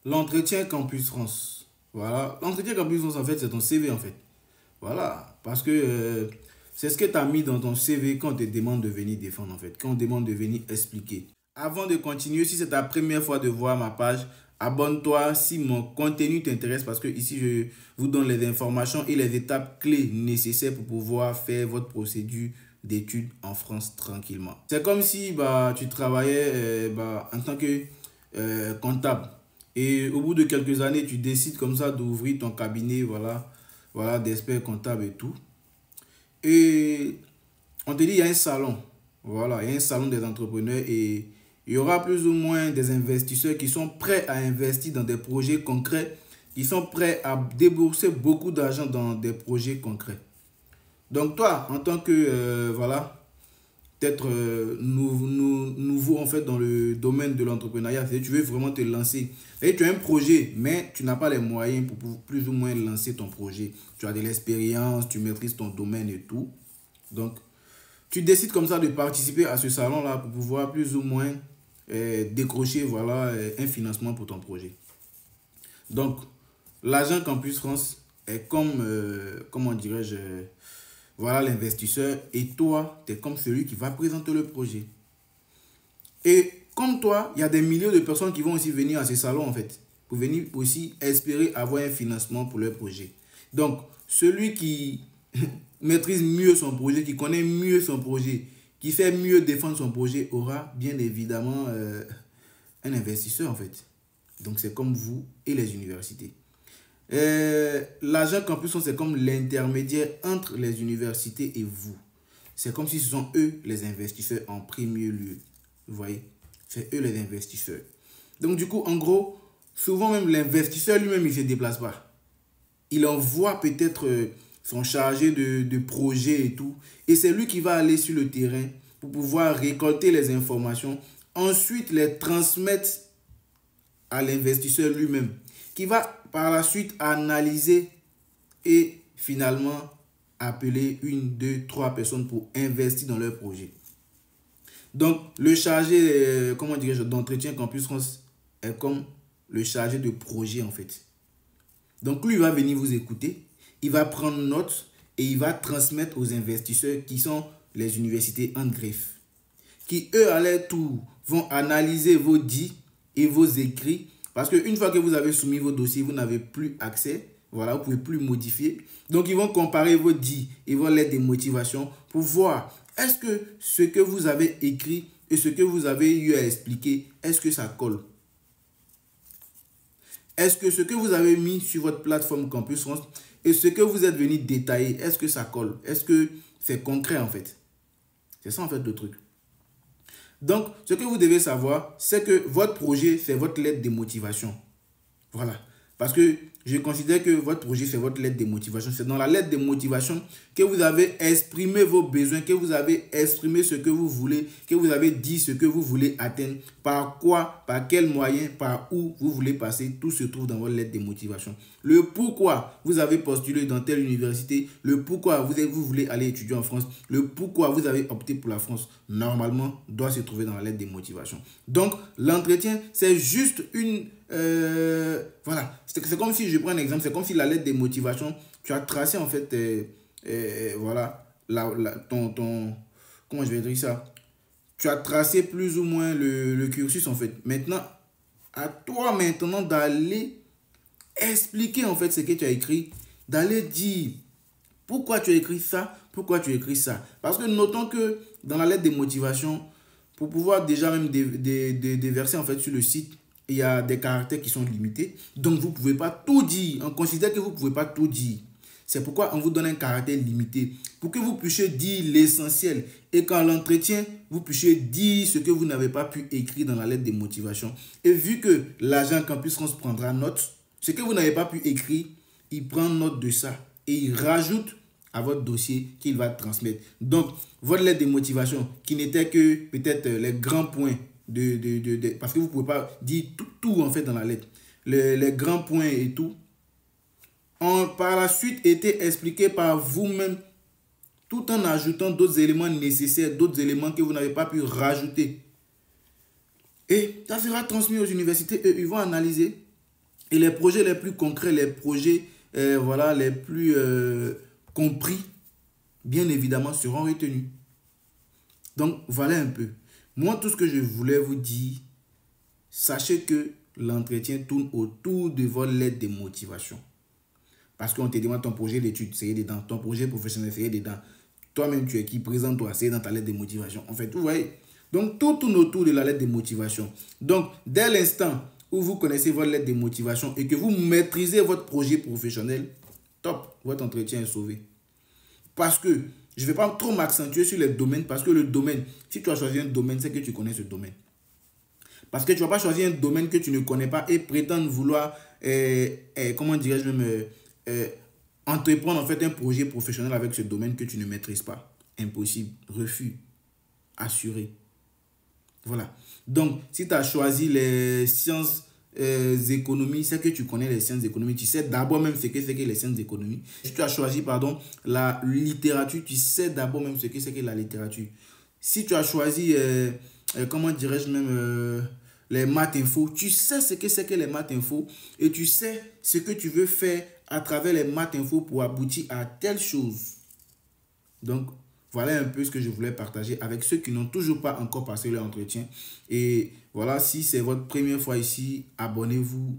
L'entretien Campus France. Voilà. L'entretien Campus France, en fait, c'est ton CV, en fait. Voilà. Parce que c'est ce que tu as mis dans ton CV quand on te demande de venir défendre, en fait. Quand on demande de venir expliquer. Avant de continuer, si c'est ta première fois de voir ma page, abonne-toi si mon contenu t'intéresse parce que ici, je vous donne les informations et les étapes clés nécessaires pour pouvoir faire votre procédure d'études en France tranquillement. C'est comme si tu travaillais en tant que comptable. Et au bout de quelques années, tu décides comme ça d'ouvrir ton cabinet, voilà, d'experts comptables et tout. Et on te dit, il y a un salon. Voilà, il y a un salon des entrepreneurs et il y aura plus ou moins des investisseurs qui sont prêts à investir dans des projets concrets, qui sont prêts à débourser beaucoup d'argent dans des projets concrets. Donc toi, en tant que, peut-être nouveau en fait dans le domaine de l'entrepreneuriat, c'est-à-dire tu veux vraiment te lancer. Et tu as un projet, mais tu n'as pas les moyens pour plus ou moins lancer ton projet. Tu as de l'expérience, tu maîtrises ton domaine et tout. Donc, tu décides comme ça de participer à ce salon-là pour pouvoir plus ou moins décrocher un financement pour ton projet. Donc, l'agent Campus France est comme, comment dirais-je, voilà l'investisseur et toi, tu es comme celui qui va présenter le projet. Et comme toi, il y a des milliers de personnes qui vont aussi venir à ces salons en fait, pour venir aussi espérer avoir un financement pour leur projet. Donc, celui qui maîtrise mieux son projet, qui connaît mieux son projet, qui fait mieux défendre son projet, aura bien évidemment un investisseur en fait. Donc, c'est comme vous et les universités. L'agent Campus, c'est comme l'intermédiaire entre les universités et vous. C'est comme si ce sont eux les investisseurs en premier lieu. Vous voyez? C'est eux les investisseurs. Donc du coup, en gros, souvent même l'investisseur lui-même, il ne se déplace pas. Il envoie peut-être son chargé de projet et tout. Et c'est lui qui va aller sur le terrain pour pouvoir récolter les informations. Ensuite, les transmettre à l'investisseur lui-même, qui va par la suite analyser et finalement appeler une, deux, trois personnes pour investir dans leur projet. Donc, le chargé, comment dirais-je, d'entretien Campus France est comme le chargé de projet en fait. Donc, lui, il va venir vous écouter, il va prendre note et il va transmettre aux investisseurs qui sont les universités en greffe, qui eux, à leur tour, vont analyser vos dits et vos écrits. Parce qu'une fois que vous avez soumis vos dossiers, vous n'avez plus accès. Voilà, vous ne pouvez plus modifier. Donc, ils vont comparer vos dits et vos lettres de motivation pour voir est-ce que ce que vous avez écrit et ce que vous avez eu à expliquer, est-ce que ça colle? Est-ce que ce que vous avez mis sur votre plateforme Campus France et ce que vous êtes venu détailler, est-ce que ça colle? Est-ce que c'est concret en fait? C'est ça en fait le truc. Donc, ce que vous devez savoir, c'est que votre projet, c'est votre lettre de motivation. Voilà. Parce que je considère que votre projet, c'est votre lettre de motivation. C'est dans la lettre de motivation que vous avez exprimé vos besoins, que vous avez exprimé ce que vous voulez, que vous avez dit ce que vous voulez atteindre, par quoi, par quel moyen, par où vous voulez passer. Tout se trouve dans votre lettre de motivation. Le pourquoi vous avez postulé dans telle université, le pourquoi vous voulez aller étudier en France, le pourquoi vous avez opté pour la France, normalement, doit se trouver dans la lettre de motivation. Donc, l'entretien, c'est juste une... voilà, c'est comme si, je prends un exemple, c'est comme si la lettre de motivation, tu as tracé en fait, voilà, comment je vais dire ça? Tu as tracé plus ou moins le cursus en fait. Maintenant, à toi maintenant d'aller expliquer en fait ce que tu as écrit, d'aller dire pourquoi tu as écrit ça, pourquoi tu as écrit ça. Parce que notons que dans la lettre de motivation, pour pouvoir déjà même déverser en fait sur le site, il y a des caractères qui sont limités. Donc, vous ne pouvez pas tout dire. On considère que vous ne pouvez pas tout dire. C'est pourquoi on vous donne un caractère limité. Pour que vous puissiez dire l'essentiel. Et qu'en l'entretien, vous puissiez dire ce que vous n'avez pas pu écrire dans la lettre de motivation. Et vu que l'agent Campus France prendra note, ce que vous n'avez pas pu écrire, il prend note de ça. Et il rajoute à votre dossier qu'il va transmettre. Donc, votre lettre de motivation, qui n'était que peut-être les grands points parce que vous ne pouvez pas dire tout en fait dans la lettre. Les grands points et tout ont par la suite été expliqués par vous-même tout en ajoutant d'autres éléments nécessaires, d'autres éléments que vous n'avez pas pu rajouter. Et ça sera transmis aux universités et ils vont analyser. Et les projets les plus concrets, les projets voilà, les plus compris, bien évidemment, seront retenus. Donc, voilà un peu. Moi, tout ce que je voulais vous dire, sachez que l'entretien tourne autour de votre lettre de motivation. Parce qu'on te demande ton projet d'études, c'est dedans. Ton projet professionnel, c'est dedans. Toi-même, tu es qui? Présente-toi, c'est dans ta lettre de motivation. En fait, vous voyez. Donc, tout tourne autour de la lettre de motivation. Donc, dès l'instant où vous connaissez votre lettre de motivation et que vous maîtrisez votre projet professionnel, top, votre entretien est sauvé. Parce que je ne vais pas trop m'accentuer sur les domaines, parce que le domaine, si tu as choisi un domaine, c'est que tu connais ce domaine. Parce que tu ne vas pas choisir un domaine que tu ne connais pas et prétendre vouloir, comment dirais-je même, entreprendre en fait un projet professionnel avec ce domaine que tu ne maîtrises pas. Impossible. Refus. Assuré. Voilà. Donc, si tu as choisi les sciences économie, c'est que tu connais les sciences économiques. Tu sais d'abord même ce que c'est que les sciences économiques. Si tu as choisi, pardon, la littérature, tu sais d'abord même ce que c'est que la littérature. Si tu as choisi, comment dirais-je même, les maths info, tu sais ce que c'est que les maths info et tu sais ce que tu veux faire à travers les maths info pour aboutir à telle chose. Donc, voilà un peu ce que je voulais partager avec ceux qui n'ont toujours pas encore passé leur entretien. Et voilà, si c'est votre première fois ici, abonnez-vous.